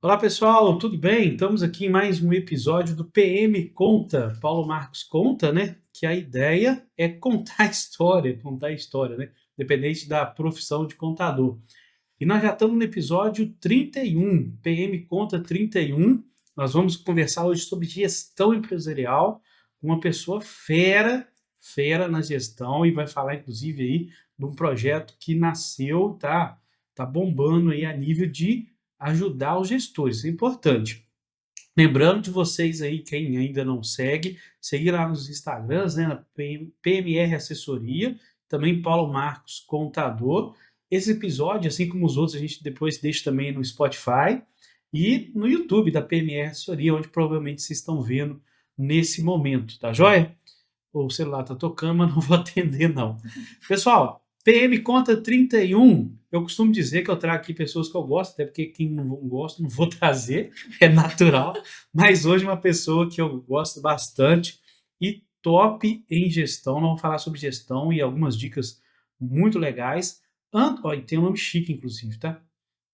Olá pessoal, tudo bem? Estamos aqui em mais um episódio do PM Conta. Paulo Marcos conta, né? Que a ideia é contar a história, né? Independente da profissão de contador. E nós já estamos no episódio 31, PM Conta 31. Nós vamos conversar hoje sobre gestão empresarial com uma pessoa fera na gestão e vai falar inclusive aí de um projeto que nasceu, tá bombando aí a nível de ajudar os gestores, isso é importante. Lembrando de vocês aí, quem ainda não segue, seguir lá nos Instagrams, né, na PMR Assessoria, também Paulo Marcos Contador. Esse episódio, assim como os outros, a gente depois deixa também no Spotify e no YouTube da PMR Assessoria, onde provavelmente vocês estão vendo nesse momento, tá joia? O celular tá tocando, mas não vou atender não. Pessoal, PM Conta 31, eu costumo dizer que eu trago aqui pessoas que eu gosto, até porque quem não gosta não vou trazer, é natural, mas hoje uma pessoa que eu gosto bastante e top em gestão, nós vamos falar sobre gestão e algumas dicas muito legais. E tem um nome chique inclusive, tá?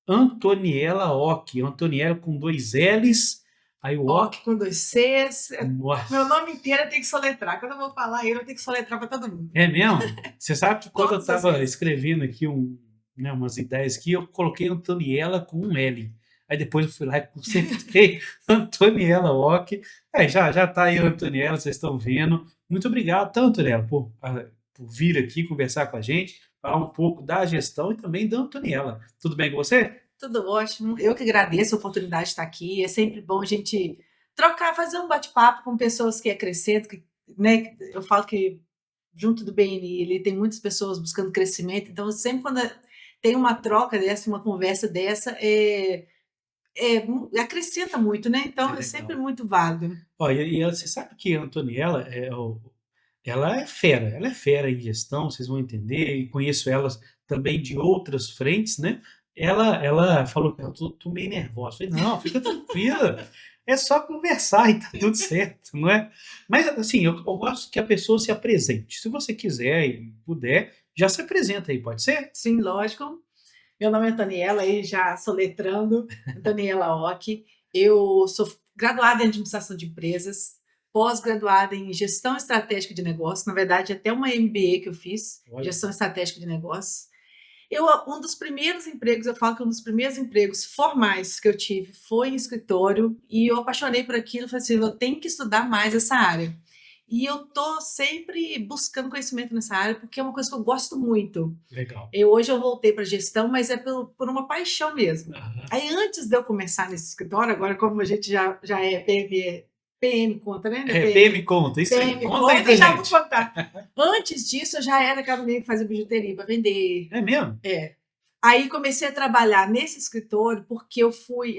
Antoniela Ock, Antoniela com dois L's, aí o Ock Ock com dois Cs. nossa. Meu nome inteiro eu tenho que soletrar. Quando eu vou falar ele, eu tenho que soletrar para todo mundo. É mesmo? Você sabe que quando eu Todas as estava vezes. escrevendo aqui umas ideias aqui, eu coloquei Antoniela com um L. Aí depois eu fui lá e consertei Antoniela Ock. Já tá aí a Antoniela, vocês estão vendo. Muito obrigado, tá, Antoniela, por vir aqui conversar com a gente, falar um pouco da gestão e também da Antoniela. Tudo bem com você? Tudo ótimo. Eu que agradeço a oportunidade de estar aqui. É sempre bom a gente trocar, fazer um bate-papo com pessoas que acrescentam, né? Eu falo que junto do BNI ele tem muitas pessoas buscando crescimento, então sempre quando tem uma troca dessa, uma conversa dessa, acrescenta muito, né? Então é sempre Legal. muito válido. Olha, e você sabe que a Antoniela ela é fera em gestão, vocês vão entender, e conheço elas também de outras frentes, né? Ela falou que eu tô meio nervosa. Eu falei, não, fica tranquila, é só conversar e tá tudo certo, não é? Mas assim, eu gosto que a pessoa se apresente. Se você quiser e puder, já se apresenta aí, pode ser? Sim, lógico. Meu nome é Antoniela, aí já soletrando, Antoniela Ock. Eu sou graduada em administração de empresas, pós-graduada em gestão estratégica de negócios, na verdade, até uma MBA que eu fiz, Olha gestão só. estratégica de negócios. Um dos primeiros empregos, eu falo que um dos primeiros empregos formais que eu tive foi em escritório, e eu apaixonei por aquilo, falei assim, eu tenho que estudar mais essa área. E eu tô sempre buscando conhecimento nessa área, porque é uma coisa que eu gosto muito. Legal. Hoje eu voltei para gestão, mas é por uma paixão mesmo. Aham. Aí antes de eu começar nesse escritório, agora como a gente já é PM conta, né? Não é PM conta, isso aí, PM conta aí conta, pra já vou gente. contar. Antes disso, eu já era aquela menina que fazia bijuteria para vender. É mesmo? É. Aí comecei a trabalhar nesse escritório porque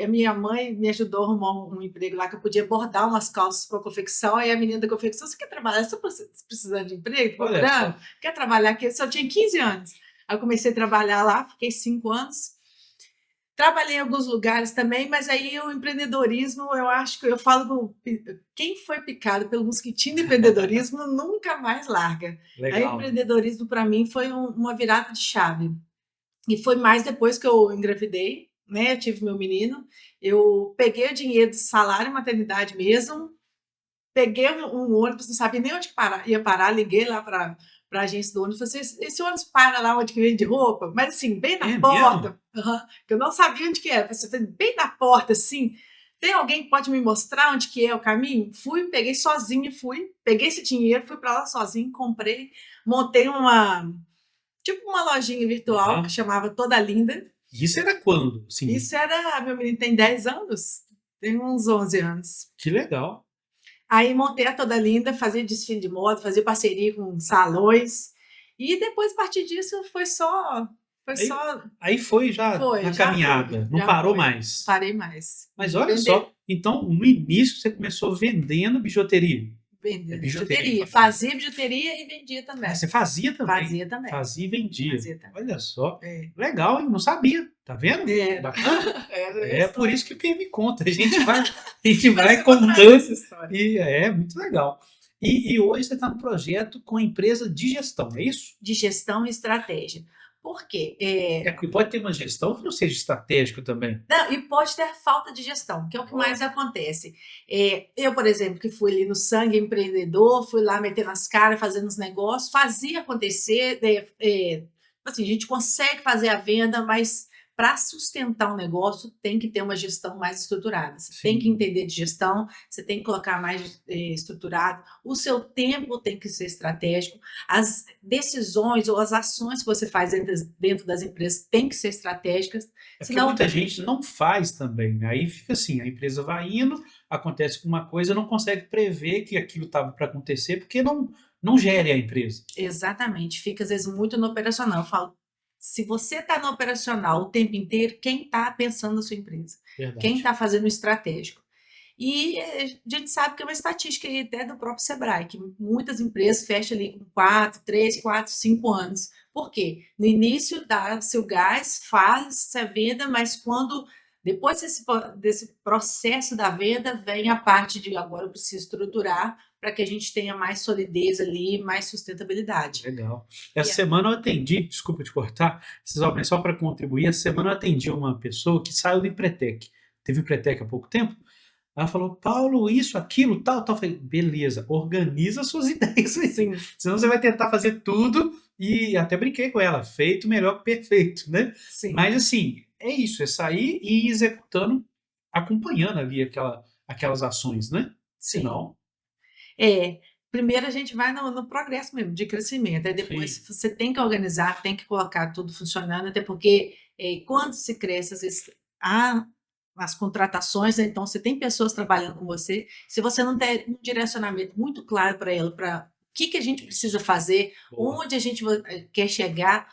a minha mãe me ajudou a arrumar um emprego lá que eu podia bordar umas calças para confecção. Aí a menina da confecção, você quer trabalhar? Você está precisando de emprego? Olha Procurando? só. Quer trabalhar aqui? Eu só tinha 15 anos. Aí eu comecei a trabalhar lá, fiquei 5 anos. Trabalhei em alguns lugares também, mas aí o empreendedorismo, eu acho que eu falo que quem foi picado pelo mosquitinho do empreendedorismo nunca mais larga. Aí o Legal. empreendedorismo para mim foi uma virada de chave. E foi mais depois que eu engravidei, né? Eu tive meu menino, eu peguei o dinheiro do salário maternidade mesmo, peguei um ônibus, não sabia nem onde ia parar, liguei lá para a agência do ônibus, falei assim, esse ônibus para lá onde que vende roupa? Mas assim, bem na É mesmo? porta, que eu não sabia onde que era, falei, bem na porta, assim, tem alguém que pode me mostrar onde que é o caminho? Fui, peguei sozinha, peguei esse dinheiro, fui para lá sozinha, comprei, montei tipo uma lojinha virtual que Aham. chamava Toda Linda. Isso era quando? Assim, Isso era, meu menino tem 10 anos, tem uns 11 anos. que legal. Aí montei a Toda Linda, fazia desfile de moda, fazia parceria com salões. E depois, a partir disso, foi Aí, só, aí foi já foi, na já foi, caminhada, não já parou foi. mais. Parei mais. Mas olha Vender, só, então no início você começou vendendo bijuteria. É vender bijuteria que bijuteria. fala. Fazia bijuteria e vendia Ah, também. você fazia também. Fazia também. Fazia e vendia. Fazia também. Olha só. É. Legal, hein? Não sabia. Tá vendo? Era. Bacana. Era É isso. por isso que o PM conta. A gente vai Eu vou trazer contando essa história. e é muito legal. E hoje você está no projeto com a empresa de gestão, é isso? De gestão e estratégia. Por quê? Que pode ter uma gestão que não seja estratégica também. Não, e pode ter falta de gestão, que é o que mais acontece. Eu, por exemplo, que fui ali no sangue empreendedor, fui lá metendo as caras, fazendo os negócios, fazia acontecer. Assim, a gente consegue fazer a venda, mas para sustentar um negócio tem que ter uma gestão mais estruturada. Você tem que Sim. entender de gestão, você tem que colocar mais estruturado. O seu tempo tem que ser estratégico. As decisões ou as ações que você faz dentro das empresas têm que ser estratégicas. É porque Senão, muita gente não faz também, né? Aí fica assim, a empresa vai indo, acontece uma coisa, não consegue prever que aquilo estava para acontecer, porque não gere a empresa. exatamente, fica às vezes muito no operacional. Eu falo, se você está no operacional o tempo inteiro, quem está pensando na sua empresa? Quem Verdade. está fazendo o estratégico? E a gente sabe que é uma estatística aí até do próprio Sebrae, que muitas empresas fecham ali com 4, 3, 4, 5 anos. Por quê? No início dá-se o gás, faz-se a venda, mas quando depois desse processo da venda, vem a parte de agora eu preciso estruturar para que a gente tenha mais solidez ali, mais sustentabilidade. Legal. E Essa semana eu atendi, desculpa te cortar, só para contribuir, essa semana eu atendi uma pessoa que saiu do Empretec. Teve Empretec há pouco tempo. Ela falou, Paulo, isso, aquilo, tal, tal. Eu falei, beleza, organiza suas ideias aí. sim, Senão você vai tentar fazer tudo e até brinquei com ela, feito melhor que perfeito, né? sim, Mas assim, é isso, é sair e ir executando, acompanhando ali aquelas ações, né? sim. Senão, É, primeiro a gente vai no progresso mesmo, de crescimento, aí depois sim, você tem que organizar, tem que colocar tudo funcionando, até porque quando se cresce, às vezes há as contratações, né, então você tem pessoas trabalhando com você, se você não der um direcionamento muito claro para ela, para o que a gente precisa fazer, boa. onde a gente quer chegar,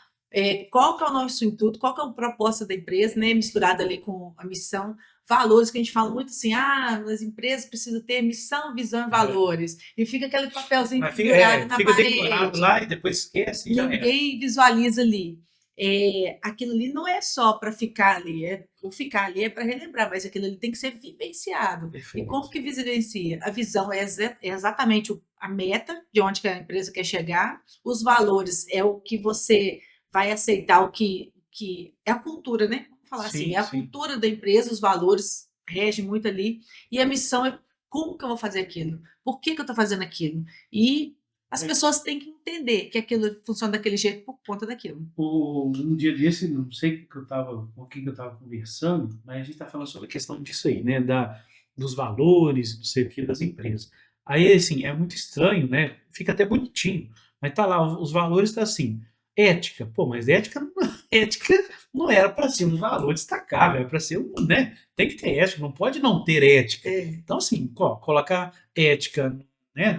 qual que é o nosso intuito, qual que é o propósito da empresa, né, misturado ali com a missão, valores que a gente fala muito assim, as empresas precisam ter missão, visão e É. valores. E fica aquele papelzinho Mas pendurado na fica decorado parede, lá e depois esquece e já era. ninguém visualiza ali. Aquilo ali não é só para ficar ali, o ficar ali é para relembrar, mas aquilo ali tem que ser vivenciado. E como Perfeito. que vivencia? A visão é exatamente a meta de onde que a empresa quer chegar, os valores é o que você vai aceitar, que é a cultura, né? Vamos falar assim, é Sim, a sim. cultura da empresa, os valores regem muito ali, e a missão é como que eu vou fazer aquilo? Por que eu estou fazendo aquilo? E as pessoas têm que entender que aquilo funciona daquele jeito por conta daquilo. Um dia desse, não sei com quem que eu estava conversando, mas a gente está falando sobre a questão disso aí, né? Dos valores, não sei o que, das empresas. Aí, assim, é muito estranho, né? Fica até bonitinho, mas tá lá, os valores tá assim, ética. Pô, mas ética não era para ser um valor destacável, era para ser um, né? Tem que ter ética, não pode não ter ética. É. Então, assim, colocar ética, né,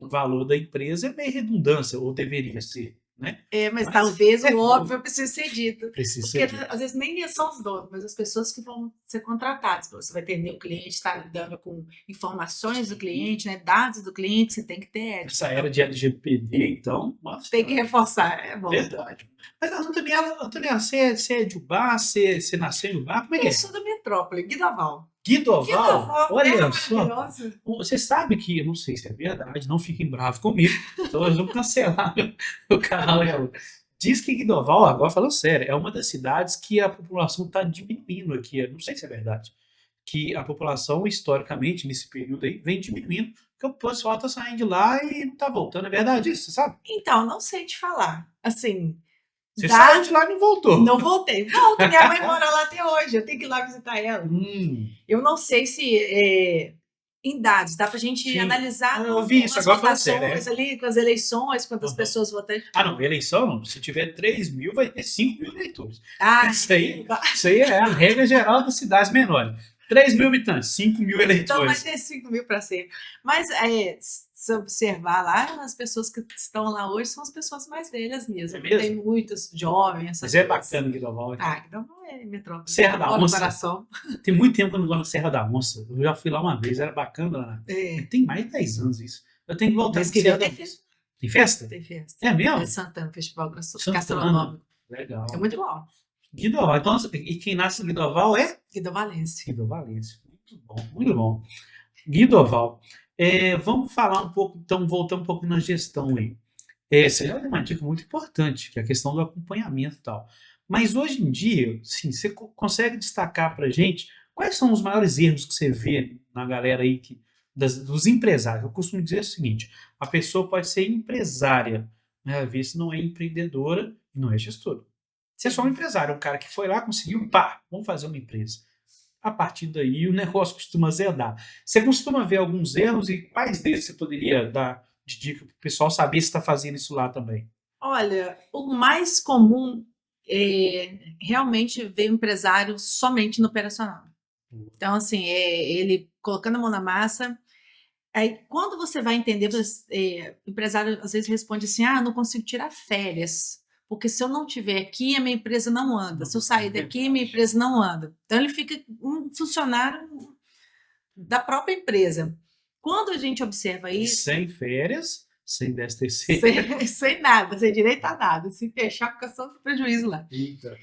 no valor da empresa é meio redundância, ou deveria ser, né? Mas Mas talvez o é óbvio precise ser dito. precisa Porque ser dito. às vezes nem são os donos, mas as pessoas que vão ser contratadas. Você vai atender o cliente, está lidando com informações do Sim. cliente, né, dados do cliente, você tem que ter ética. Essa era Então, de LGPD, então, nossa tem que senhora, reforçar, é bom. verdade. Mas, Antoniela, você é de Ubá, você nasceu em Ubá, como é que Eu é? sou da metrópole, Guidoval. Guidoval, Guidoval, terra olha só, maravilhosa. você sabe que, eu não sei se é verdade, não fiquem bravos comigo, então eu vou cancelar meu canal. Diz que Guidoval, agora falando sério, é uma das cidades que a população está diminuindo aqui, eu não sei se é verdade. Que a população, historicamente, nesse período aí, vem diminuindo, porque o pessoal está saindo de lá e não está voltando. É verdade isso, você sabe? Então, não sei te falar. Assim, Você saiu dá. de lá e não voltou. Não voltei. Volto, minha mãe mora lá até hoje, eu tenho que ir lá visitar ela. Hum, Eu não sei se em dados dá para a gente sim. analisar Eu vi isso, as agora falando sério. votações ali, com as eleições, quantas Uhum. pessoas votam. Ah, não, eleição não. Se tiver 3 mil, vai ter 5 mil eleitores. Ah, Isso aí é a regra geral das cidades menores. 3 mil habitantes, 5 mil então vai eleitores. ter 5 mil para sempre. Mas se observar lá, as pessoas que estão lá hoje são as pessoas mais velhas mesmo. É Não tem mesmo? muitos jovens, Mas essas é coisas. bacana Guidoval. Então não é metrópole. Serra da Mora no Onça. coração. Tem muito tempo que eu não vou na Serra da Onça. Eu já fui lá uma vez, era bacana lá. É, Tem mais de 10 anos isso. Eu tenho que voltar mês na que vem Serra da tem Onça. festa. Tem festa? Tem festa. É É mesmo? Santana, Festival Santana. Gastronômico. Legal. É muito bom. Guidoval. Então, e quem nasce em Guidoval é Guidovalense. Guidovalense. Muito bom, muito bom. Guidoval. Vamos falar um pouco, então, voltar um pouco na gestão aí. Essa é uma dica muito importante, que é a questão do acompanhamento e tal. Mas hoje em dia, sim, você consegue destacar para gente quais são os maiores erros que você vê na galera aí dos empresários? Eu costumo dizer o seguinte: a pessoa pode ser empresária, mas às vezes não é empreendedora e não é gestora. Você é só um empresário, um cara que foi lá, conseguiu, pá, vamos fazer uma empresa. A partir daí o negócio costuma zedar. Você costuma ver alguns erros e quais deles você poderia dar de dica para o pessoal saber se está fazendo isso lá também? Olha, o mais comum é realmente ver o empresário somente no operacional. Então, assim, ele colocando a mão na massa. Aí, quando você vai entender, o empresário às vezes responde assim: ah, não consigo tirar férias, porque se eu não estiver aqui, a minha empresa não anda. Se eu sair daqui, a minha empresa não anda. Então, ele fica um funcionário da própria empresa. Quando a gente observa isso, Sem férias, sem 10º. sem nada, sem direito a nada, se fechar, fica só prejuízo lá. Eita.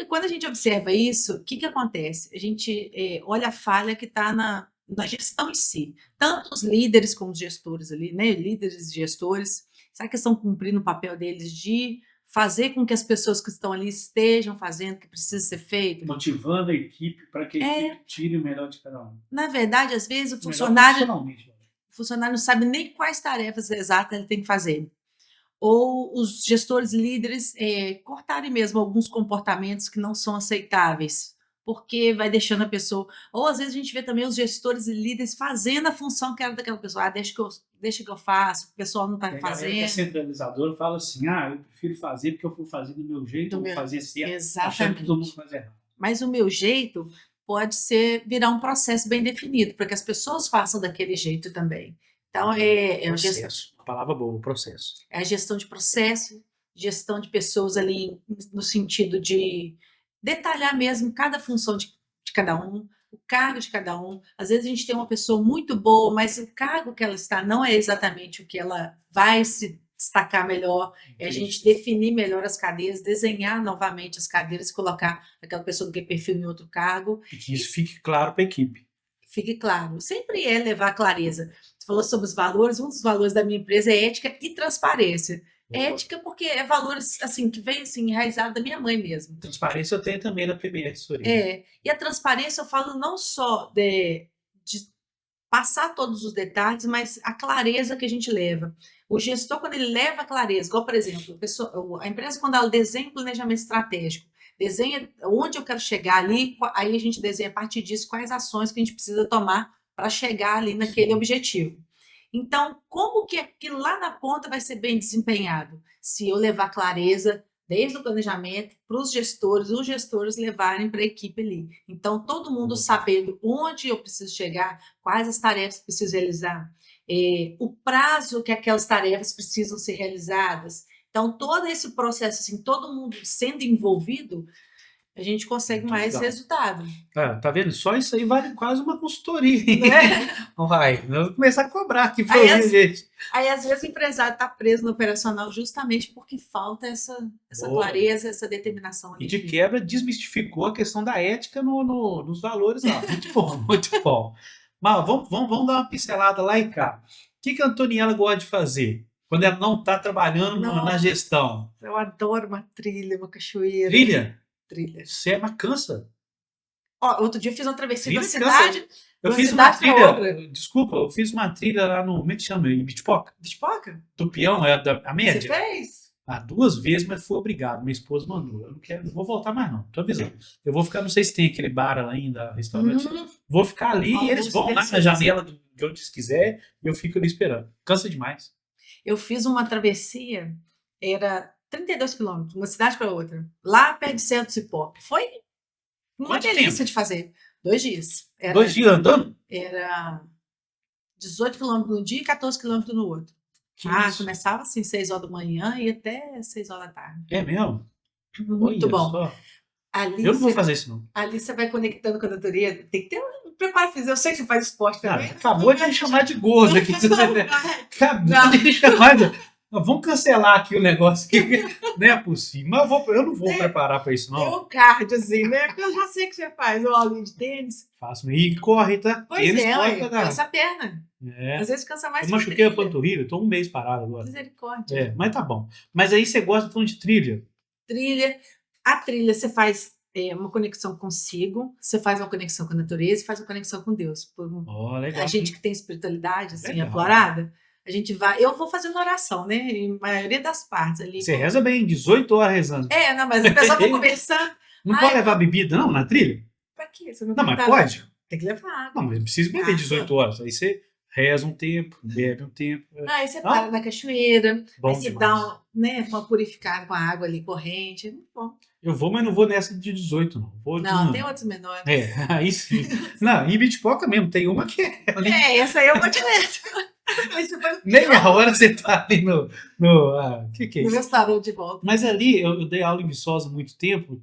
Quando a gente observa isso, o que acontece? A gente olha a falha que está na gestão em si. Tanto os líderes como os gestores ali, né? Líderes e gestores, será que estão cumprindo o papel deles de fazer com que as pessoas que estão ali estejam fazendo o que precisa ser feito? Motivando a equipe para que a equipe tire o melhor de cada um. Na verdade, às vezes o funcionário não sabe nem quais tarefas exatas ele tem que fazer. Ou os gestores líderes cortarem mesmo alguns comportamentos que não são aceitáveis, porque vai deixando a pessoa. Ou às vezes a gente vê também os gestores e líderes fazendo a função que era daquela pessoa. Ah, deixa que eu faço, o pessoal não está fazendo. A centralizadora fala assim: ah, eu prefiro fazer porque eu vou fazer do meu jeito, eu vou fazer certo, achando que todo mundo faz errado. Mas o meu jeito pode virar um processo bem definido, para que as pessoas façam daquele jeito também. Então, processo. A palavra boa, o processo. É a gestão de processo, gestão de pessoas ali no sentido de detalhar mesmo cada função de cada um, o cargo de cada um. Às vezes a gente tem uma pessoa muito boa, mas o cargo que ela está não é exatamente o que ela vai se destacar melhor. É a gente definir melhor as cadeiras, desenhar novamente as cadeiras, colocar aquela pessoa que tem perfil em outro cargo. E que isso fique claro para a equipe. Fique claro. Sempre é levar clareza. Você falou sobre os valores. Um dos valores da minha empresa é ética e transparência. Ética porque é valores assim que vem assim enraizado da minha mãe mesmo. Transparência eu tenho também na PBR Soria. E a transparência eu falo não só de passar todos os detalhes, mas a clareza que a gente leva. O gestor, quando ele leva a clareza, igual, por exemplo, a empresa, quando ela desenha um planejamento estratégico, desenha onde eu quero chegar ali, aí a gente desenha a partir disso quais ações que a gente precisa tomar para chegar ali naquele objetivo. Então, como que aquilo lá na ponta vai ser bem desempenhado? Se eu levar clareza desde o planejamento para os gestores levarem para a equipe ali. Então, todo mundo sabendo onde eu preciso chegar, quais as tarefas que preciso realizar, o prazo que aquelas tarefas precisam ser realizadas. Então, todo esse processo, assim, todo mundo sendo envolvido, a gente consegue mais resultado. Tá vendo? Só isso aí vale quase uma consultoria. Vai, eu vou começar a cobrar aqui para gente. Aí, às vezes, o empresário está preso no operacional justamente porque falta essa clareza, essa determinação. E de quebra, desmistificou a questão da ética nos valores lá. Muito bom, muito bom. Mas vamos dar uma pincelada lá e cá. O que a Antoniela gosta de fazer quando ela não está trabalhando na gestão? Eu adoro uma trilha, uma cachoeira. Trilha? Você cansa. Outro dia eu fiz uma travessia da cidade. Eu fiz uma trilha. Desculpa, eu fiz uma trilha lá no. Como é que chama? Em Bitpoca. Bitpoca? Do peão, a média. Você fez? 2 vezes, mas fui obrigado. Minha esposa mandou. Eu não vou voltar mais, não. Tô avisando. Eu vou ficar, não sei se tem aquele bar lá ainda, restaurante. Vou ficar ali e eles vão lá na janela de onde eles quiserem e eu fico ali esperando. Cansa demais. Eu fiz uma travessia, era 32 quilômetros, uma cidade para outra, lá perto de Serra do Cipó. Foi uma delícia de fazer. 2 dias. 2 dias andando? Era 18 quilômetros no dia e 14 quilômetros no outro. Começava assim, 6 horas da manhã e até 6 horas da tarde. É mesmo? Muito bom. Ali eu não vou fazer isso, não. Ali você vai conectando com a natureza. Tem que ter um preparo físico. Eu sei que você faz esporte também. Acabou de me chamar de gordo aqui. Acabou de me chamar de... Vamos cancelar aqui o negócio aqui, não é possível. Mas eu não vou preparar para isso, Tem não. um card, assim, né? Porque eu já sei que você faz uma aulinha de tênis. Faço. E corre, tá? Pois Tênis é, corre ué, pra dar. cansa a perna. É. Às vezes cansa mais Eu que a machuquei a trilha. panturrilha, tô um mês parado agora. Misericórdia. É, mas tá bom. Mas aí você gosta então de trilha? Trilha. A trilha você faz uma conexão consigo, você faz uma conexão com a natureza e faz uma conexão com Deus. Ó, legal. A gente que tem espiritualidade, assim, Legal. aflorada, a gente vai. Eu vou fazendo oração, né? Em maioria das partes ali. Você reza bem, 18 horas rezando. Não, mas a pessoa tá conversando. Não pode levar bebida, não, na trilha? Pra quê? Você não, Não, tem mas que pode? Tem que levar água. Não, mas não precisa beber 18 horas. Aí você reza um tempo, bebe um tempo. Aí você para na cachoeira, Bom aí você demais. dá uma purificada com a água ali corrente. Muito bom. Eu vou, mas não vou nessa de 18, não. Vou de Não, tem outros menores. aí sim. Não, em Bitpoca mesmo, tem uma que é ali. Essa aí eu vou direto. Mas você vai Meia hora você tá ali no que é no isso? restaurante de volta. Mas ali, eu dei aula em Viçosa há muito tempo,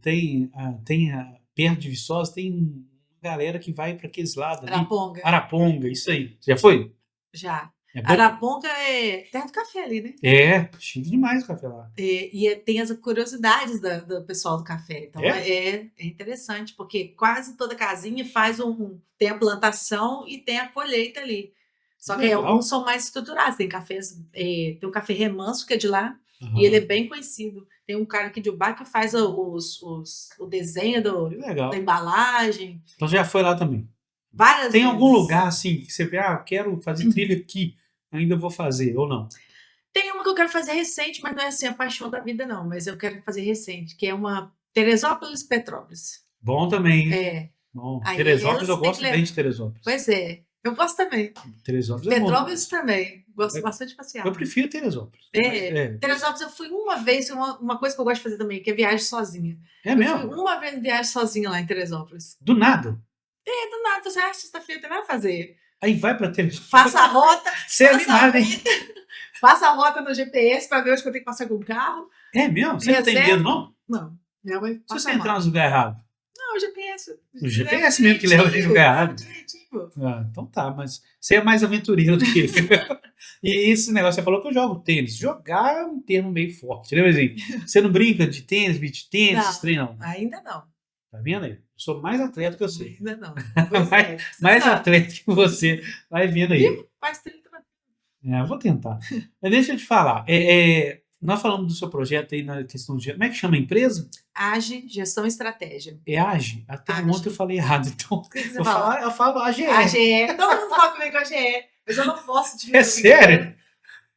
perto de Viçosa, tem galera que vai para aqueles lados ali. Araponga. Araponga, isso aí. Você já foi? Já. É bom? Araponga é terra do café ali, né? É, chique demais o café lá. Tem as curiosidades do pessoal do café. Então é interessante, porque quase toda casinha faz tem a plantação e tem a colheita ali. Só que Legal. alguns são mais estruturados. Tem cafés, tem um café Remanso, que é de lá, Aham. e ele é bem conhecido. Tem um cara aqui de Ubá que faz o desenho Que legal. da embalagem. Então você já foi lá também. Várias Tem vezes. algum lugar assim que você vê, quero fazer trilha aqui, ainda vou fazer, ou não? Tem uma que eu quero fazer recente, mas não é assim a paixão da vida, não. Mas eu quero fazer recente, que é uma Teresópolis Petrópolis. Bom também. É. Bom, Aí Teresópolis, elas eu têm gosto que bem de Teresópolis. Pois é. Eu gosto também. Teresópolis é bom. Petrópolis também. Gosto É. bastante de passear. Eu prefiro Teresópolis. Teresópolis eu fui uma vez, uma coisa que eu gosto de fazer também, que é viagem sozinha. É Eu mesmo? fui uma vez viagem sozinha lá em Teresópolis. Do nada. Do nada, você sexta-feira tem nada a fazer. Aí vai pra Teresópolis. Faça a rota. Você é animado, hein? Faça a rota no GPS para ver onde que eu tenho que passar com o carro. É mesmo? Você não tem Reserva. medo, não? Não. Minha mãe Se passa você entrar mal. no lugar errado. Não, o GPS. O GPS mesmo que leva a gente no lugar errado. Direitinho. Então tá, mas você é mais aventureiro do que eu. E esse negócio, você falou que eu jogo tênis. Jogar é um termo meio forte, né? Mas, assim, você não brinca de tênis, beach tênis, Não. esses trem, não. Ainda não. Tá vendo aí? Eu sou mais atleta que você. Ainda não. Pois é. Mais Sabe? atleta que você. Vai vendo aí. Viu? Faz 30 Eu vou tentar. Mas deixa eu te falar. Nós falamos do seu projeto aí na questão de. Como é que chama a empresa? AGE, Gestão e Estratégia. É AGE? Até AGE. ontem eu falei errado. Então, O que você eu fala? falo AGE. AGE. Todo mundo fala comigo AGE. Mas eu não posso te É sério?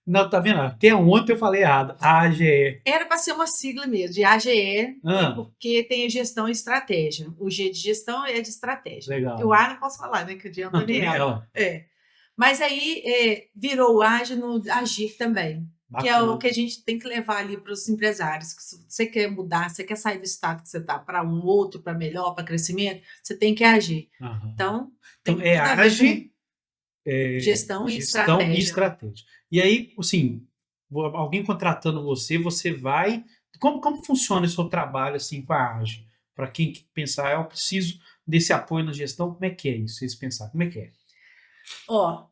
Não, tá vendo? Até ontem eu falei errado. AGE. Era para ser uma sigla mesmo, de AGE, Ah, porque tem gestão e estratégia. O G de gestão é de estratégia. legal. O A não posso falar, né? Que o de Não, tem Antoniela. ela. Mas aí virou o AGE no Agir também. Que é o que a gente tem que levar ali para os empresários. Que se você quer mudar, você quer sair do estado que você está para um outro, para melhor, para crescimento, você tem que agir. Aham. Então, tem Então, é tudo a ver AGE. com gestão e Gestão e estratégia. estratégia. E aí, assim, alguém contratando você vai. Como funciona o seu trabalho assim com a AGE? Para quem pensar, eu preciso desse apoio na gestão, como é que é isso? Vocês pensar, como é que é? Ó,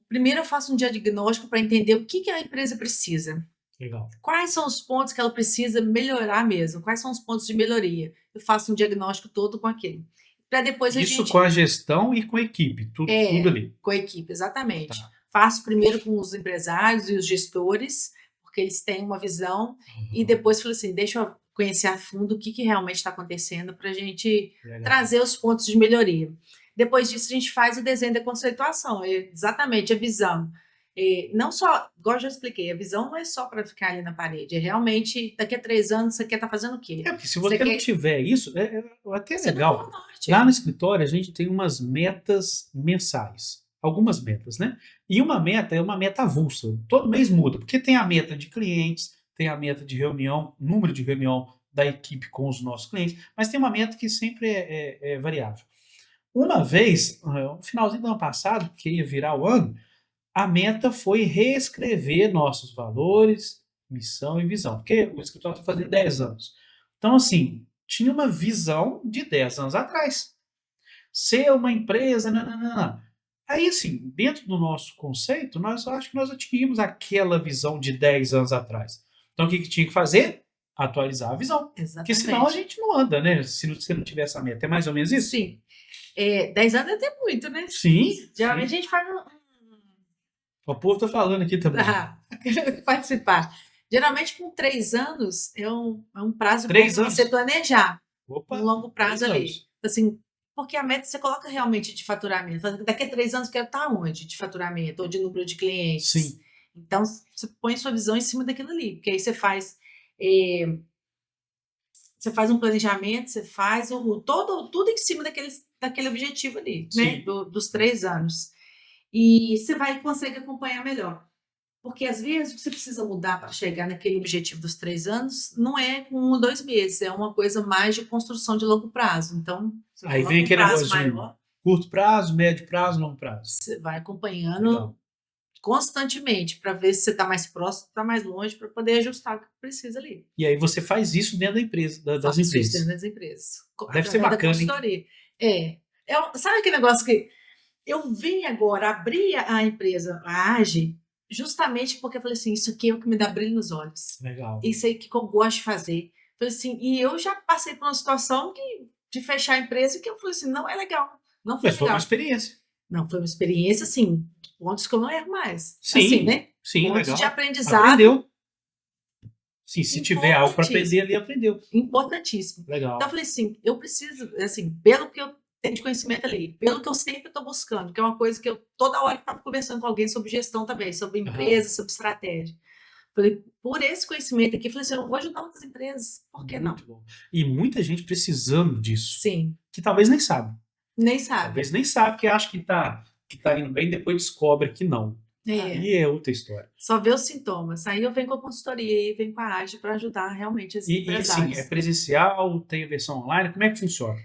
primeiro eu faço um diagnóstico para entender o que a empresa precisa. Legal. Quais são os pontos que ela precisa melhorar mesmo? Quais são os pontos de melhoria? Eu faço um diagnóstico todo com aquilo. Para depois a Isso gente... com a gestão e com a equipe, tudo ali. Com a equipe, exatamente. Tá. Faço primeiro com os empresários e os gestores, porque eles têm uma visão, e depois falo assim, deixa eu conhecer a fundo o que realmente está acontecendo para a gente Legal. trazer os pontos de melhoria. Depois disso, a gente faz o desenho da conceituação, exatamente a visão. Não só, igual eu já expliquei, a visão não é só para ficar ali na parede, é realmente, daqui a 3 anos, você quer estar fazendo o quê? Porque se você não tiver isso, até Você legal. não tem o norte. Lá no escritório, a gente tem umas metas mensais. Algumas metas, né? E uma meta é uma meta avulsa. Todo mês muda, porque tem a meta de clientes, tem a meta de reunião, número de reunião da equipe com os nossos clientes, mas tem uma meta que sempre é variável. Uma vez, no finalzinho do ano passado, que ia virar o ano, a meta foi reescrever nossos valores, missão e visão, porque o escritório está fazendo 10 anos. Então, assim, tinha uma visão de 10 anos atrás. Ser uma empresa, não. Aí, assim, dentro do nosso conceito, acho que nós atingimos aquela visão de 10 anos atrás. Então, o que tinha que fazer? Atualizar a visão. Porque senão a Exatamente. gente não anda, né? Se você não tiver essa meta. É mais ou menos isso? Sim. 10 anos é até muito, né? Sim, Geralmente sim. a gente faz O povo tá falando aqui também. participar. Geralmente, com 3 anos, é um prazo bom 3 para você anos? planejar um Opa, longo prazo 3 ali. anos. Assim, porque a meta você coloca realmente de faturamento. Daqui a 3 anos eu quero estar onde de faturamento ou de número de clientes. Sim. Então, você põe sua visão em cima daquilo ali, porque aí eh, você faz um planejamento, você faz tudo em cima daquele objetivo ali, né? Sim. Dos 3 anos. E você vai consegue acompanhar melhor. Porque às vezes o que você precisa mudar para chegar naquele objetivo dos 3 anos não é com 1 ou 2 meses, é uma coisa mais de construção de longo prazo. Então, você Aí vem coloca um aquele prazo negócio de maior, curto prazo, médio prazo, longo prazo. você vai acompanhando Legal. constantemente para ver se você está mais próximo, está mais longe, para poder ajustar o que precisa ali. E aí você faz isso dentro da empresa, das Faço isso dentro empresas. das empresas, Deve ser através da bacana, hein? consultoria. Sabe aquele negócio que eu vim agora abrir a empresa, a AGE, justamente porque eu falei assim, isso aqui é o que me dá brilho nos olhos. Legal. Isso aí que eu gosto de fazer. Falei assim, e eu já passei por uma situação de fechar a empresa que eu falei assim, não é legal, não foi Mas foi uma legal. experiência. Não, foi uma experiência, assim, pontos que eu não erro mais. Assim, Sim, né? sim, Pontos de legal. aprendizado Aprendeu. Sim, se tiver algo para aprender importantíssimo. ali, aprendeu. Importantíssimo. Então, eu Legal. falei assim, eu preciso, assim, pelo que eu tenho de conhecimento ali, pelo que eu sempre estou buscando, que é uma coisa que eu toda hora estava conversando com alguém sobre gestão também, sobre Aham. empresa, sobre estratégia. Falei, por esse conhecimento aqui, falei assim, eu vou ajudar outras empresas, por que não? Muito bom. E muita gente precisando disso, Sim, que talvez nem sabe. nem sabe. Talvez nem sabe, que acha que tá indo bem, depois descobre que não. É, Aí é outra história. só vê os sintomas. Aí eu venho com a consultoria e venho com a AGE para ajudar realmente esses E assim, é empresários. presencial, tem a versão online, como é que funciona?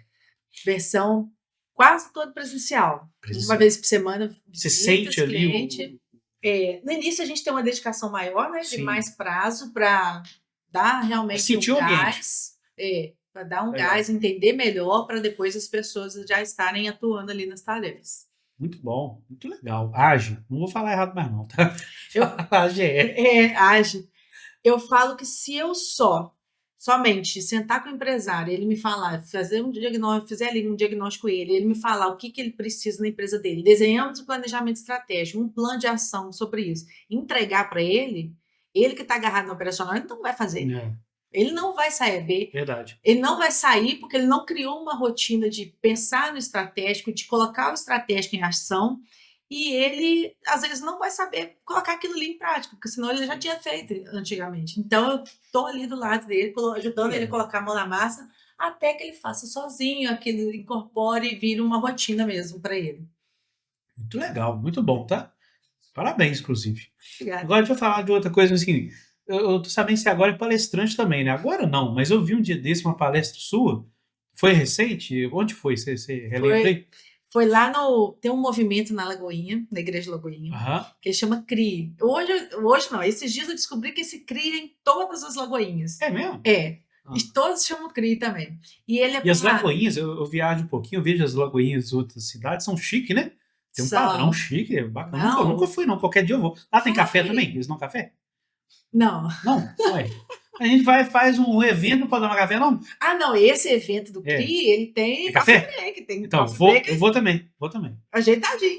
Versão quase toda presencial. Uma Presencial. vez por semana, Você visita sente esse ali cliente. No início a gente tem uma dedicação maior, né, de sim, mais prazo para dar realmente sentir um o ambiente. gás, para dar um Legal. gás, entender melhor para depois as pessoas já estarem atuando ali nas tarefas. Muito bom, muito legal. Age, não vou falar errado mais não, tá? Eu, Age é. age. Eu falo que se eu somente sentar com o empresário, ele me falar, fazer um diagnóstico, fizer ali um diagnóstico com ele me falar o que ele precisa na empresa dele, desenhamos um planejamento estratégico, um plano de ação sobre isso, entregar para ele que está agarrado no operacional, ele não vai fazer. É, Ele não vai saber, verdade. ele não vai sair porque ele não criou uma rotina de pensar no estratégico, de colocar o estratégico em ação, e ele, às vezes, não vai saber colocar aquilo ali em prática, porque senão ele já tinha feito antigamente. Então, eu estou ali do lado dele, ajudando ele a colocar a mão na massa, até que ele faça sozinho, aquilo incorpore e vire uma rotina mesmo para ele. Muito legal, muito bom, tá? Parabéns, inclusive. Obrigada. Agora deixa eu falar de outra coisa, assim, eu tô sabendo se agora é palestrante também, né? Agora não, mas eu vi um dia desse uma palestra sua, foi recente? Onde foi? Você relembra Foi, aí? foi lá no. Tem um movimento na Lagoinha, na Igreja Lagoinha, Aham. que ele chama CRI. Hoje não, esses dias eu descobri que esse CRI é em todas as lagoinhas. É mesmo? É, Ah. e todos chamam CRI também. E ele é E as para. lagoinhas, eu viajo um pouquinho, eu vejo as lagoinhas de outras cidades, são chique, né? Tem um padrão São. chique, é bacana. Eu nunca Não, fui, não. Qualquer dia eu vou. Lá tem café vai. também? Eles dão café? Não. Não? Ué. A gente vai faz um evento, não pode dar café, não? Ah, não, esse evento do É. CRI, ele Tem tem coffee café? break, tem Então, coffee break eu vou também. Vou também. ajeitadinho.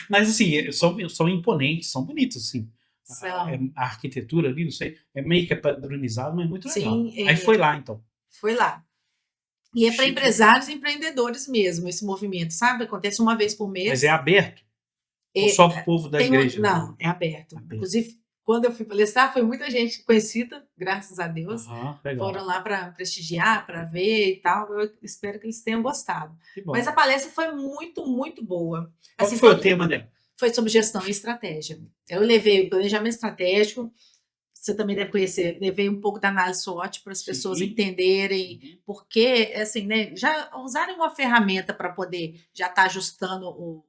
Mas assim, são imponentes, são bonitos, assim. São. A arquitetura ali, não sei, é meio que padronizado, mas é muito legal. Sim, Aí foi lá, então. foi lá. E é para Chique. empresários e empreendedores mesmo, esse movimento, sabe? Acontece uma vez por mês. Mas é aberto? Ou É, só pro povo da igreja? não, é aberto. Aberto. Inclusive, quando eu fui palestrar, foi muita gente conhecida, graças a Deus. Aham, legal. Foram lá para prestigiar, para ver e tal. Eu espero que eles tenham gostado. Que bom. Mas a palestra foi muito, muito boa. Qual Assim, foi o tema dela? foi sobre gestão e estratégia. Eu levei o planejamento estratégico, você também deve conhecer, levei um pouco da análise SWOT para as pessoas entenderem porque, assim, né, já usarem uma ferramenta para poder já estar ajustando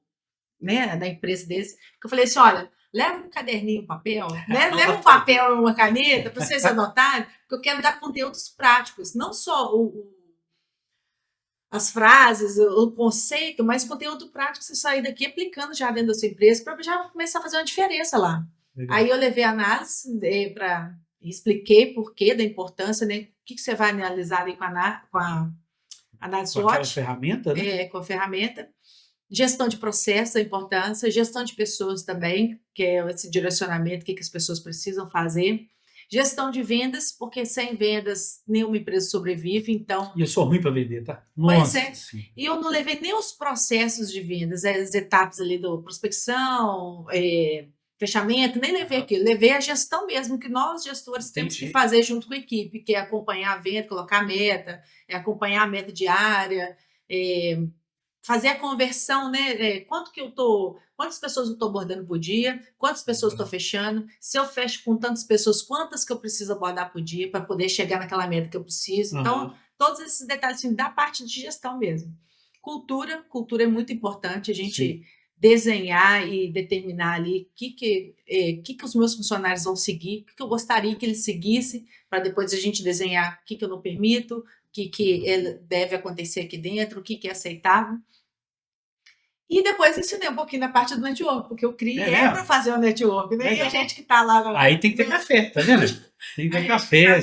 né, da empresa deles. Que eu falei assim, olha, leva um caderninho, um papel, né? Leva um papel e uma caneta para vocês anotarem, porque eu quero dar conteúdos práticos, não só as frases, o conceito, mas o conteúdo prático você sair daqui aplicando já dentro da sua empresa para já começar a fazer uma diferença lá. Legal. Aí eu levei a análise para expliquei por que da importância, né? O que você vai analisar ali com a análise Com aquela SWOT, ferramenta, né? com a ferramenta. Gestão de processo, a importância, gestão de pessoas também, que é esse direcionamento, o que as pessoas precisam fazer. Gestão de vendas, porque sem vendas nenhuma empresa sobrevive, então. E eu sou ruim para vender, tá? Pois Nossa. é. E eu não levei nem os processos de vendas, as etapas ali do prospecção, fechamento, nem levei aquilo. Levei a gestão mesmo, que nós, gestores, temos que fazer junto com a equipe, que é acompanhar a venda, colocar a meta, acompanhar a meta diária, fazer a conversão, né? Quantas pessoas eu estou abordando por dia, quantas pessoas estou fechando, se eu fecho com tantas pessoas, quantas que eu preciso abordar por dia para poder chegar naquela meta que eu preciso. Então, todos esses detalhes assim, da parte de gestão mesmo. Cultura é muito importante, a gente desenhar e determinar ali o que os meus funcionários vão seguir, o que eu gostaria que eles seguissem, para depois a gente desenhar o que eu não permito, o que deve acontecer aqui dentro, o que é aceitável. E depois ensinei um pouquinho na parte do network, porque eu criei para fazer o network, né? E a gente que está lá... Aí tem que ter café, tá vendo? Tem que ter café.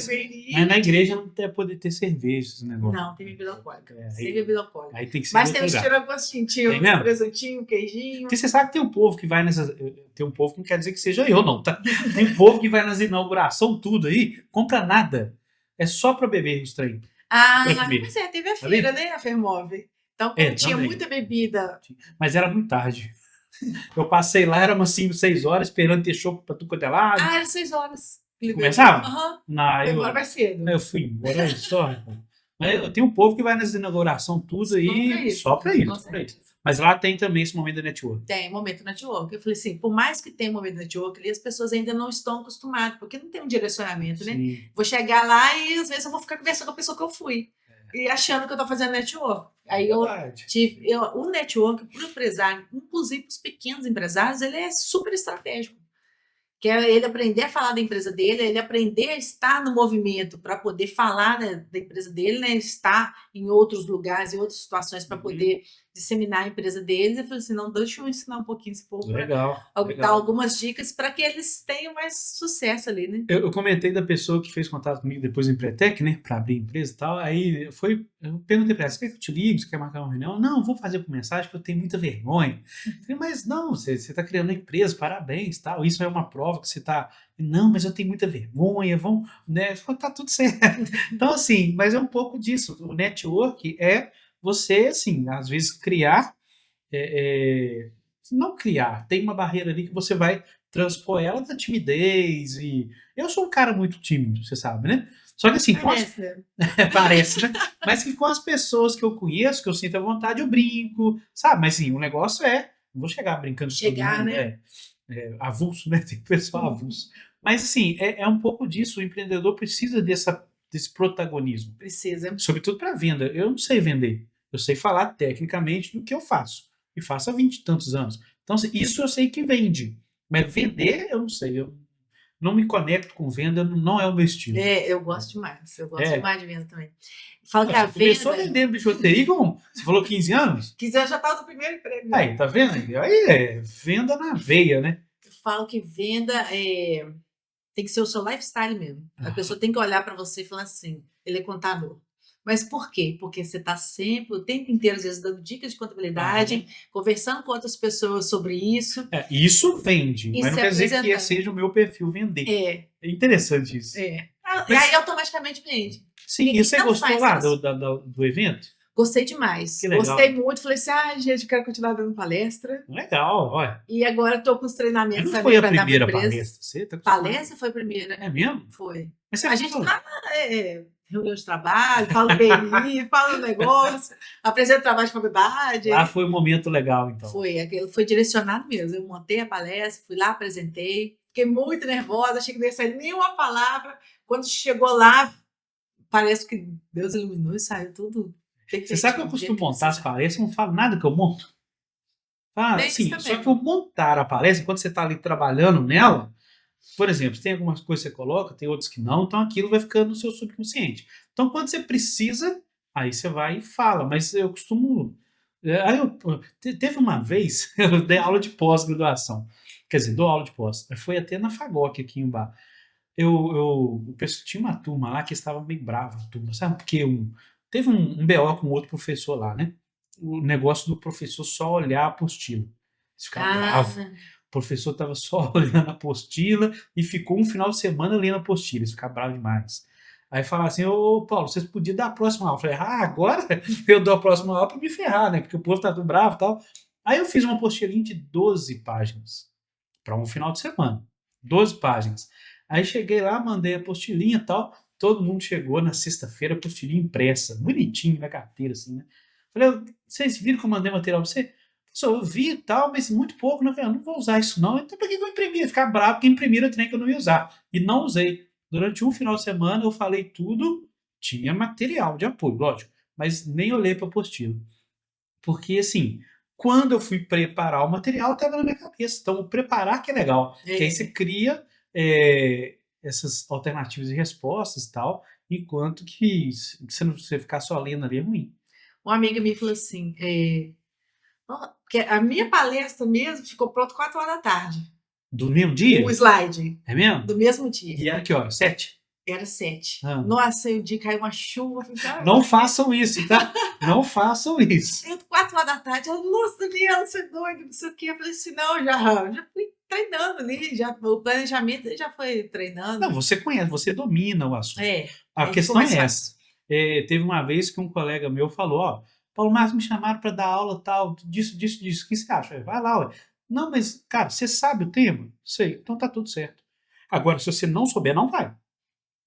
Mas na igreja não tem poder ter cerveja, esse negócio. Não, tem bebida alcoólica. Sem bebida alcoólica. Aí tem que ser. Mas tem um tiragostinho, presuntinho, queijinho. Porque você sabe que tem um povo que vai nessas. Tem um povo que não quer dizer que seja eu, não, tá? Tem um povo que vai nas inaugurações, tudo aí, compra nada. É só para beber os trem. Pois é, teve a feira, né? A Fermove. Então, tinha muita bebida. Mas era muito tarde. Eu passei lá, era umas 5, 6 horas, esperando ter show pra tudo quanto é lado. Era 6 horas. Começava? Agora vai cedo. Eu fui embora só. Mas eu tenho um povo que vai nas inaugurações, tudo aí, só pra isso. Mas lá tem também esse momento da network. Tem, momento network. Eu falei assim, por mais que tenha momento network ali, as pessoas ainda não estão acostumadas, porque não tem um direcionamento, né? Vou chegar lá e às vezes eu vou ficar conversando com a pessoa que eu fui. E achando que eu tô fazendo network. Aí o network para o empresário, inclusive para os pequenos empresários, ele é super estratégico. Que é ele aprender a falar da empresa dele, ele aprender a estar no movimento para poder falar, né, da empresa dele, né, estar em outros lugares, em outras situações para poder disseminar a empresa deles. Eu falei assim, não, deixa eu ensinar um pouquinho esse povo. Legal. Dar algumas dicas para que eles tenham mais sucesso ali, né? Eu comentei da pessoa que fez contato comigo depois do Empretec, né, para abrir empresa e tal. Aí eu perguntei para ela, você quer que eu te ligue? Você quer marcar uma reunião? Não, vou fazer por mensagem porque eu tenho muita vergonha. Eu falei, mas não, você está criando uma empresa, parabéns, tal. Isso é uma prova que você está... Não, mas eu tenho muita vergonha, vamos... Né? Tá tudo certo. Então, assim, mas é um pouco disso. O network é você, assim, às vezes criar... não criar, tem uma barreira ali que você vai transpor ela da timidez e... Eu sou um cara muito tímido, você sabe, né? Só que assim... Parece, né? Mas que com as pessoas que eu conheço, que eu sinto a vontade, eu brinco, sabe? Mas assim, o negócio não vou chegar brincando com todo mundo, né? Avulso, né? Tem pessoal avulso. Mas assim, é um pouco disso, o empreendedor precisa desse protagonismo. Precisa. Sobretudo para venda. Eu não sei vender, eu sei falar tecnicamente do que eu faço. E faço há 20 e tantos anos. Então, assim, isso eu sei que vende. Mas vender, eu não sei. Eu não me conecto com venda, não é o meu estilo. Eu gosto demais. Eu gosto demais de venda também. Falo que a venda... começou vendendo bijuteria com... Você falou 15 anos? 15 anos já estava no primeiro emprego. Né? Aí, tá vendo? Aí venda na veia, né? Eu falo que venda tem que ser o seu lifestyle mesmo. A pessoa tem que olhar para você e falar assim, ele é contador. Mas por quê? Porque você está sempre, o tempo inteiro, às vezes, dando dicas de contabilidade, conversando com outras pessoas sobre isso. Isso vende, mas não quer dizer que seja o meu perfil vender. É interessante isso. E aí, automaticamente, vende. Sim, e você gostou lá do evento? Gostei demais. Gostei muito. Falei assim, gente, eu quero continuar dando palestra. Legal, olha. E agora estou com os treinamentos também. Não foi a primeira palestra? Você tá palestra foi a primeira. É mesmo? Foi. Mas a gente tá reunião de trabalho, fala o BNI, fala o negócio, apresenta o trabalho de faculdade. Lá foi um momento legal, então. Foi direcionado mesmo. Eu montei a palestra, fui lá, apresentei. Fiquei muito nervosa, achei que não ia sair nenhuma palavra. Quando chegou lá, parece que Deus iluminou e saiu tudo. Você sabe que eu costumo montar as palestras, eu não falo nada que eu monto. Assim, só que eu montar a palestra, quando você está ali trabalhando nela, por exemplo, tem algumas coisas que você coloca, tem outras que não, então aquilo vai ficando no seu subconsciente. Então, quando você precisa, Aí você vai e fala, mas eu costumo. Teve uma vez, eu dei aula de pós-graduação, quer dizer, dou aula de pós, foi até na Fagoc aqui em Bar. Tinha uma turma lá que estava meio brava, a turma, sabe? Porque teve um BO com outro professor lá, né? O negócio do professor só olhar a apostila. Eles ficaram bravos. Ah, O professor estava só olhando a apostila e ficou um final de semana lendo a apostila. Eles ficaram bravos demais. Aí falaram assim, ô Paulo, vocês podiam dar a próxima aula. Eu falei, agora eu dou a próxima aula para me ferrar, né? Porque o povo tá tudo bravo e tal. Aí eu fiz uma apostilinha de 12 páginas para um final de semana. 12 páginas. Aí cheguei lá, mandei a apostilinha e tal. Todo mundo chegou na sexta-feira, apostilinha impressa, bonitinho na carteira, assim, né? Falei, vocês viram que eu mandei material pra você? Professor, eu vi e tal, mas muito pouco. Né? Eu não vou usar isso, não. Então, por que eu imprimi? Ia ficar bravo porque imprimiram o trem que eu não ia usar. E não usei. Durante um final de semana, eu falei tudo. Tinha material de apoio, lógico. Mas nem olhei para a apostila. Porque, assim, quando eu fui preparar o material, estava na minha cabeça. Então, o preparar que é legal. Que aí você cria essas alternativas de respostas e tal, enquanto que você ficar só lendo ali é ruim. uma amiga me falou assim, porque a minha palestra mesmo ficou pronta 4 horas da tarde. Do mesmo dia? O slide. É mesmo? Do mesmo dia. E era que hora? 7? Era 7. Ah. Nossa, o dia caiu uma chuva. Não façam isso, tá? Não façam isso. 4 horas da tarde. Eu, nossa, Daniela, você é doido, não sei o quê. Eu falei assim, não, já fui treinando ali. O planejamento já foi treinando. Não, você conhece, você domina o assunto. A aí questão ficou é mais essa. Teve uma vez que um colega meu falou, ó, Paulo Marcos, me chamaram para dar aula tal, disso. O que você acha? Eu falei, vai lá, ué. Não, mas, cara, você sabe o tema? Sei, então tá tudo certo. Agora, se você não souber, não vai.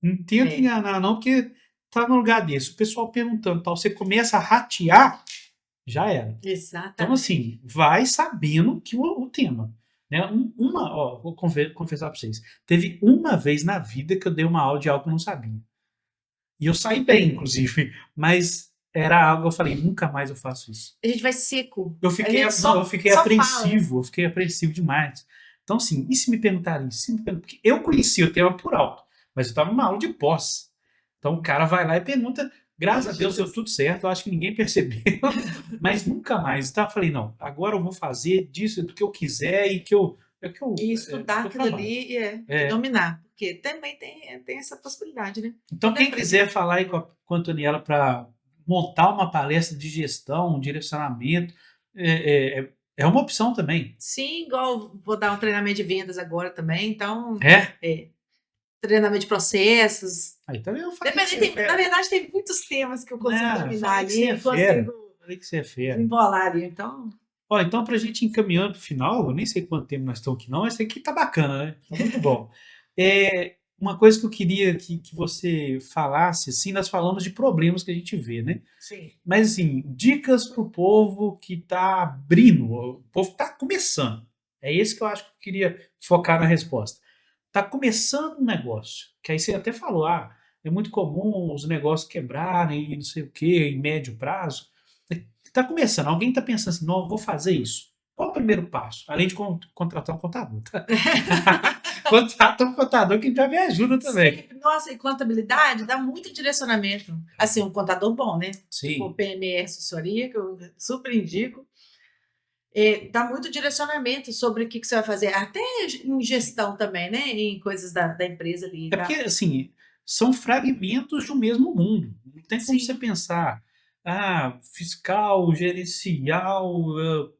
Não tenta enganar, não, porque tá no lugar desse. O pessoal perguntando tal, você começa a ratear, já era. Exatamente. Então, assim, vai sabendo que o tema. Né? Vou confessar para vocês. Teve uma vez na vida que eu dei uma aula de algo que eu não sabia. E eu saí bem, inclusive. Mas era algo, eu falei, nunca mais eu faço isso. A gente vai seco. Eu fiquei apreensivo. Eu fiquei apreensivo demais. Então, assim, e se me perguntarem isso? Porque eu conheci o tema por alto, mas eu estava numa aula de pós. Então o cara vai lá e pergunta. Graças a Deus deu tudo certo, eu acho que ninguém percebeu, mas nunca mais. Então eu falei, não, agora eu vou fazer disso do que eu quiser e que eu. E estudar aquilo ali e dominar, porque também tem essa possibilidade, né? Então, quem quiser falar aí com a Antoniela para montar uma palestra de gestão, um direcionamento, é uma opção também. Sim, igual vou dar um treinamento de vendas agora também, então. Treinamento de processos. Aí também eu falei na verdade, tem muitos temas que eu consigo dominar ali. Eu falei que você é fera. Embolar ali, então. Ó, então, pra gente ir encaminhando pro final, eu nem sei quanto tempo nós estamos aqui, não, mas esse aqui tá bacana, né? Tá muito bom. Uma coisa que eu queria que você falasse, assim, nós falamos de problemas que a gente vê, né? Sim. Mas, assim, dicas pro povo que tá abrindo, o povo que tá começando. É esse que eu acho que eu queria focar na resposta. Tá começando um negócio, que aí você até falou, é muito comum os negócios quebrarem e não sei o que, em médio prazo. Tá começando, alguém tá pensando assim, não, eu vou fazer isso. Qual o primeiro passo? Além de contratar um contador, tá? Contrata um contador que já me ajuda também. Sim, nossa, e contabilidade dá muito direcionamento. Assim, um contador bom, né? Sim. O PME Assessoria, que eu super indico. Dá muito direcionamento sobre o que você vai fazer, até em gestão também, né? Em coisas da empresa ali. Porque, assim, são fragmentos do mesmo mundo. Não tem como você pensar, fiscal, gerencial,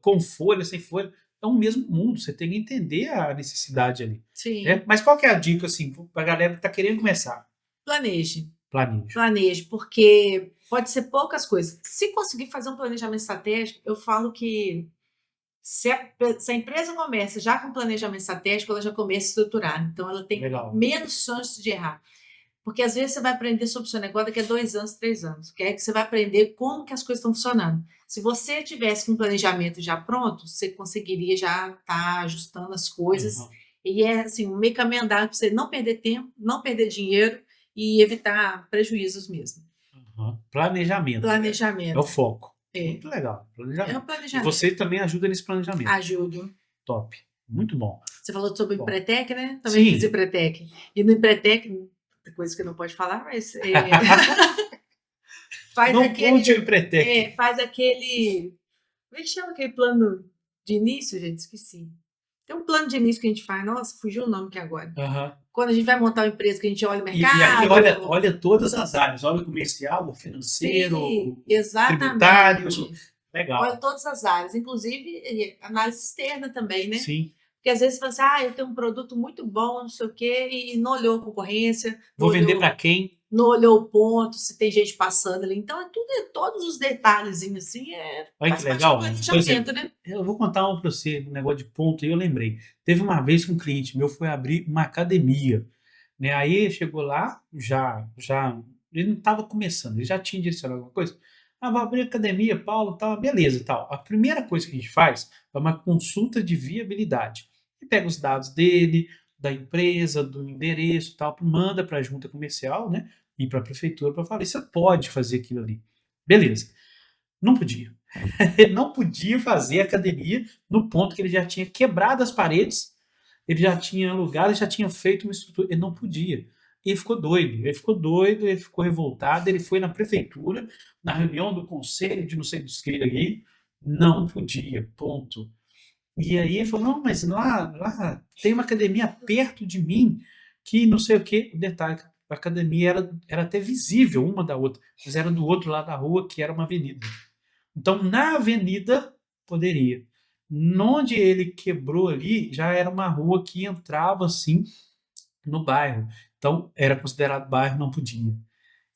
com folha, sem folha. É o mesmo mundo, você tem que entender a necessidade ali. Sim. Mas qual que é a dica, assim, para a galera que está querendo começar? Planeje. Planeje, porque pode ser poucas coisas. Se conseguir fazer um planejamento estratégico, eu falo que se a empresa começa já com planejamento estratégico, ela já começa a estruturar. Então, ela tem menos chances de errar. Porque às vezes você vai aprender sobre o seu negócio daqui a 2 anos, 3 anos. Que é que você vai aprender como que as coisas estão funcionando. Se você tivesse com um planejamento já pronto, você conseguiria já estar ajustando as coisas. E é assim, um meio caminho andado para você não perder tempo, não perder dinheiro e evitar prejuízos mesmo. Planejamento. É o foco. Muito legal. É um planejamento. E você também ajuda nesse planejamento. Ajudo. Top. Muito bom. Você falou sobre o Empretec, né? Também fiz Empretec. E no Empretec, coisa que não pode falar, mas... Faz Não aquele. conte o Empretec. Faz aquele. Como é que chama aquele plano de início, gente? Esqueci. Tem um plano de início que a gente faz. Nossa, fugiu o nome aqui agora. Aham. Quando a gente vai montar uma empresa, que a gente olha o E aí mercado. olha todas as áreas, olha o comercial, o financeiro, Sim, o tributário. exatamente. Legal. Olha todas as áreas, inclusive análise externa também, né? Sim. Porque às vezes você fala assim, eu tenho um produto muito bom, não sei o quê, e não olhou a concorrência, não Vou vender olhou, para quem? não olhou o ponto, se tem gente passando ali. Então, todos os detalhezinhos assim, Olha faz que parte legal. do Por planejamento, exemplo, né? eu vou contar um para você, um negócio de ponto, e eu lembrei. Teve uma vez que um cliente meu foi abrir uma academia, né? Aí chegou lá, ele não estava começando, ele já tinha direcionado alguma coisa. Ah, vou abrir academia, Paulo, tal, beleza e tal. A primeira coisa que a gente faz é uma consulta de viabilidade. E pega os dados dele, da empresa, do endereço e tal, manda para a junta comercial, né? E para a prefeitura para falar, você pode fazer aquilo ali. Beleza. Não podia. Ele não podia fazer academia no ponto que ele já tinha quebrado as paredes, ele já tinha alugado, ele já tinha feito uma estrutura, ele não podia. Ele ficou doido, ele ficou revoltado, ele foi na prefeitura, na reunião do conselho de não sei dos que ali, não podia, ponto. E aí ele falou, não, mas lá tem uma academia perto de mim, que não sei o quê. O detalhe, a academia era até visível uma da outra, mas era do outro lado da rua, que era uma avenida. Então, na avenida, poderia. Onde ele quebrou ali, já era uma rua que entrava, assim, no bairro. Então, era considerado bairro, não podia.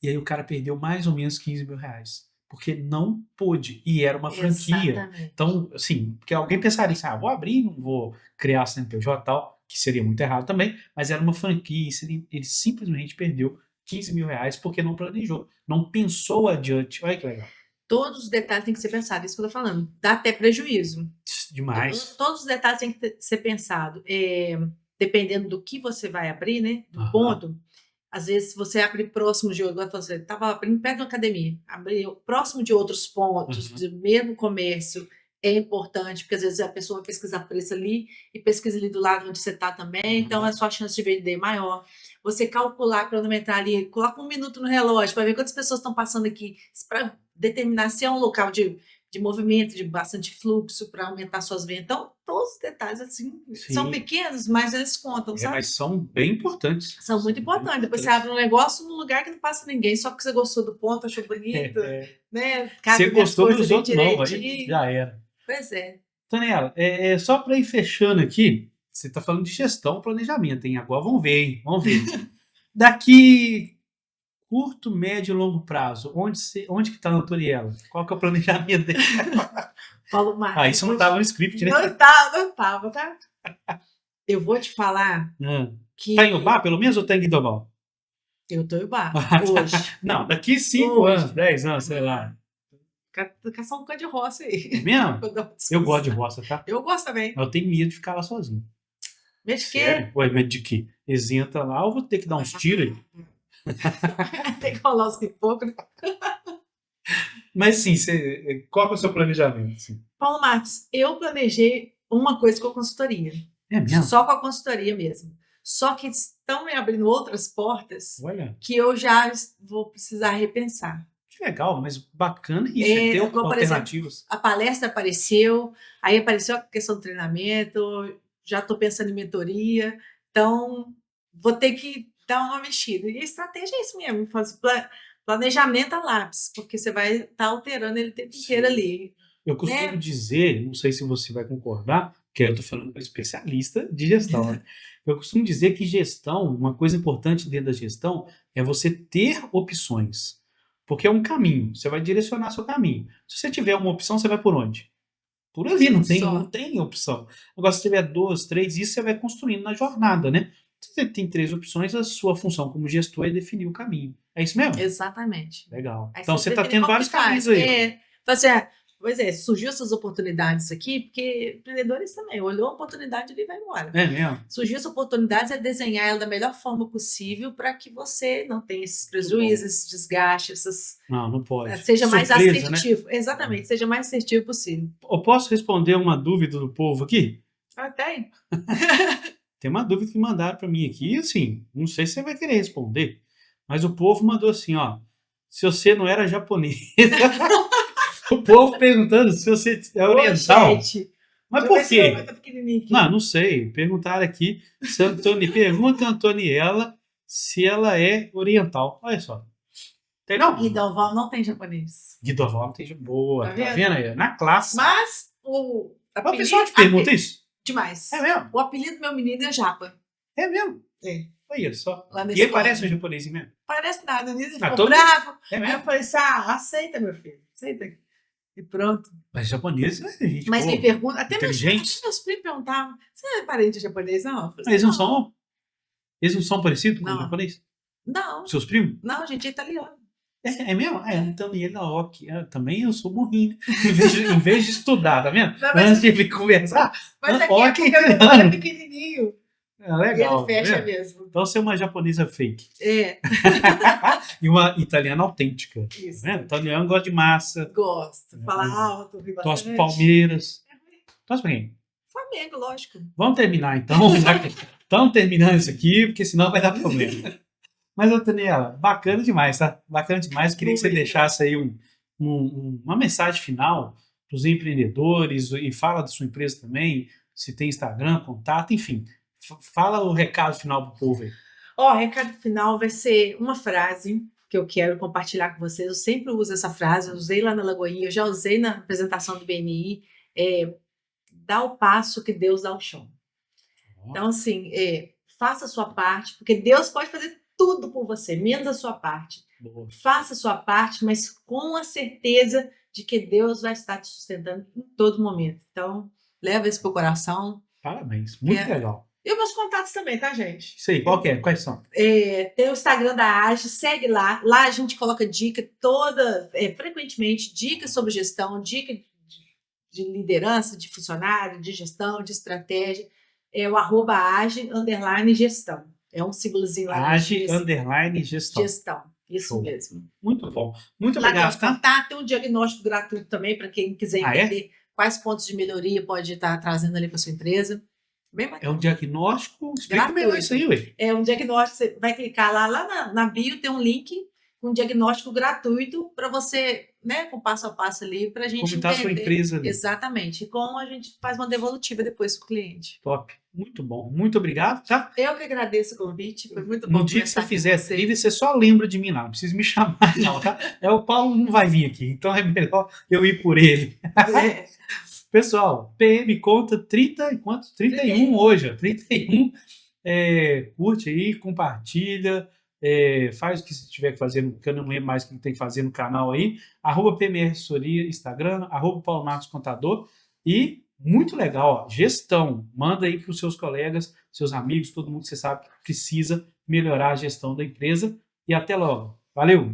E aí o cara perdeu mais ou menos 15 mil reais. Porque não pôde. E era uma franquia. Exatamente. Então, assim, porque alguém pensaria assim, vou abrir, não vou criar CNPJ e tal, que seria muito errado também, mas era uma franquia e ele simplesmente perdeu 15 mil reais porque não planejou, não pensou adiante. Olha que legal. Todos os detalhes têm que ser pensados, isso que eu tô falando. Dá até prejuízo. Demais. Todos os detalhes têm que ser pensado. Dependendo do que você vai abrir, né? Do Aham. ponto. Às vezes, se você abre próximo de outro, você estava abrindo perto de uma academia, abrir próximo de outros pontos, Uhum. do mesmo comércio, é importante, porque às vezes a pessoa vai pesquisar preço ali e pesquisa ali do lado onde você está também, então a sua chance de vender é maior. Você calcular, cronometrar ali, coloca 1 minuto no relógio para ver quantas pessoas estão passando aqui, para determinar se é um local de movimento, de bastante fluxo, para aumentar suas vendas. Então, todos os detalhes, assim, são Sim. pequenos, mas eles contam, sabe? Mas são bem importantes. São muito importantes. Depois você abre um negócio num lugar que não passa ninguém, só porque você gostou do ponto, achou bonito, né? Você Cabe minhas gostou coisas dos ali outros, não, aí direitinho. já era. Pois é. Daniela, só para ir fechando aqui, você está falando de gestão, planejamento, hein? Agora vamos ver, hein? Vamos ver. Daqui curto, médio e longo prazo, onde que está a Toriela? Qual que é o planejamento dele? Paulo Marcos. Isso não estava no script, né? Não estava, tá? Eu vou te falar que. Tá em Ubá, pelo menos, ou tá em Guidobal? Eu tô em Ubá, hoje. Não, daqui 5 anos, 10 anos, sei lá. Caçar um cão de roça aí. É mesmo? Eu gosto de roça, tá? Eu gosto também. Eu tenho medo de ficar lá sozinho. Medo de quê? Sério? Ué, medo de quê? Eles entram lá, eu vou ter que dar uns tiros aí. Tem que rolar os pipocos. Mas sim, qual que é o seu planejamento? Assim? Paulo Marcos, eu planejei uma coisa com a consultoria. É mesmo? Só com a consultoria mesmo. Só que estão me abrindo outras portas. Olha. Que eu já vou precisar repensar. Que legal, mas bacana isso, ter alternativas. Exemplo, a palestra apareceu, aí apareceu a questão do treinamento, já estou pensando em mentoria, então vou ter que dar uma mexida. E a estratégia é isso mesmo, fazer planejamento a lápis, porque você vai estar alterando ele o tempo inteiro ali. Eu costumo dizer, não sei se você vai concordar, que eu estou falando com especialista de gestão, né? Eu costumo dizer que gestão, uma coisa importante dentro da gestão é você ter opções. Porque é um caminho, você vai direcionar seu caminho. Se você tiver uma opção, você vai por onde? Por ali, não tem opção. Agora, se tiver 2, 3, isso você vai construindo na jornada, né? Se você tem 3 opções, a sua função como gestor é definir o caminho. É isso mesmo? Exatamente. Legal. Aí então você está tendo vários caminhos aí. Pois é, surgiu essas oportunidades aqui, porque empreendedores também, olhou a oportunidade e vai embora. É mesmo? Surgiu essa oportunidade, é desenhar ela da melhor forma possível para que você não tenha esses prejuízos, esses desgastes, Não pode. Seja mais assertivo. Né? Exatamente, seja mais assertivo possível. Eu posso responder uma dúvida do povo aqui? Tem. Tem uma dúvida que mandaram para mim aqui, assim, não sei se você vai querer responder, mas o povo mandou assim, ó, se você não era japonesa. O povo perguntando se você é Ô, oriental. gente, Mas deixa eu por ver se meu quê? nome tá pequenininho aqui. Não sei. Perguntaram aqui. Pergunta a Antoniela se ela é oriental. Olha só. Tem não? Guidoval não tem japonês. Guidoval tem boa. Tá Tá vendo? vendo aí? Na classe. Mas o Mas o pessoal te pergunta isso? Demais. É mesmo? O apelido do meu menino é Japa. É mesmo? É. Olha só. Lá na E ele escola. parece um japonês mesmo? Parece nada. O Nilson Ah, ficou todo- bravo. É Aí eu mesmo? falei assim, aceita, meu filho. Aceita. E pronto. Mas japonês é gente Mas boa. me pergunta, até meus inteligentes. primos perguntavam, você é parente de japonês? Não. Eu falei Mas assim, eles não são parecidos com o Não. japonês? Não, Seus primos? não, gente, é italiano. É mesmo? Então, e ele, ó, também eu sou burrinho. Em vez de estudar, tá vendo? Não, mas- Antes de vir conversar. Mas aqui Ó, é que porque o meu italiano. é pequenininho. É E legal. ele fecha tá vendo? mesmo. Então você é uma japonesa fake. É, E uma italiana autêntica. Tá isso. vendo? Italiano gosta de massa, Gosto. Fala É. alto, ri torce pro bastante. Palmeiras. Torce pra quem? Flamengo, lógico. Vamos terminar então, já que estamos terminando isso aqui, porque senão vai dar problema. Mas, Antoniela, bacana demais, tá? Bacana demais. Queria que você Muito. deixasse aí uma mensagem final para os empreendedores e fala da sua empresa também, se tem Instagram, contato, enfim. Fala o recado final pro povo aí. Ó, o recado final vai ser uma frase que eu quero compartilhar com vocês. Eu sempre uso essa frase, eu usei lá na Lagoinha, eu já usei na apresentação do BNI. Dá o passo que Deus dá o chão. Então, assim, faça a sua parte, porque Deus pode fazer tudo por você, menos a sua parte. Boa. Faça a sua parte, mas com a certeza de que Deus vai estar te sustentando em todo momento. Então, leva isso pro coração. Parabéns, muito legal. E os meus contatos também, tá, gente? Isso aí, qual que é? Quais são? Tem o Instagram da Age, segue lá. Lá a gente coloca dica frequentemente, dicas sobre gestão, dica de liderança, de funcionário, de gestão, de estratégia. É o @age_gestão. É um símbolozinho lá. Age_gestão. Gestão. Isso Show. mesmo. Muito bom. Muito Lá tem obrigado, os tá? contatos, tem um diagnóstico gratuito também para quem quiser Ah, é? entender quais pontos de melhoria pode estar trazendo ali para sua empresa. Bem É bacana. um diagnóstico. Explica Gratuito. melhor isso aí, ué. É um diagnóstico, você vai clicar lá na bio, tem um link com um diagnóstico gratuito para você, né, com passo a passo ali, para a gente Como está a sua entender. empresa ali. Exatamente. E como a gente faz uma devolutiva depois para o cliente. Top. Muito bom. Muito obrigado, tá? Eu que agradeço o convite, foi muito bom No dia que você conversar com fizer você. trilha, você só lembra de mim lá. Não precisa me chamar, não, tá? O Paulo não vai vir aqui, então é melhor eu ir por ele. É. Pessoal, PM conta 30 e quanto? 31 hoje, ó. 31. Curte aí, compartilha, faz o que você tiver que fazer, que eu não lembro mais o que tem que fazer no canal aí. @PMR Assessoria, Instagram, @Paulo Marcos Contador. E muito legal, ó, gestão. Manda aí para os seus colegas, seus amigos, todo mundo que você sabe que precisa melhorar a gestão da empresa. E até logo. Valeu!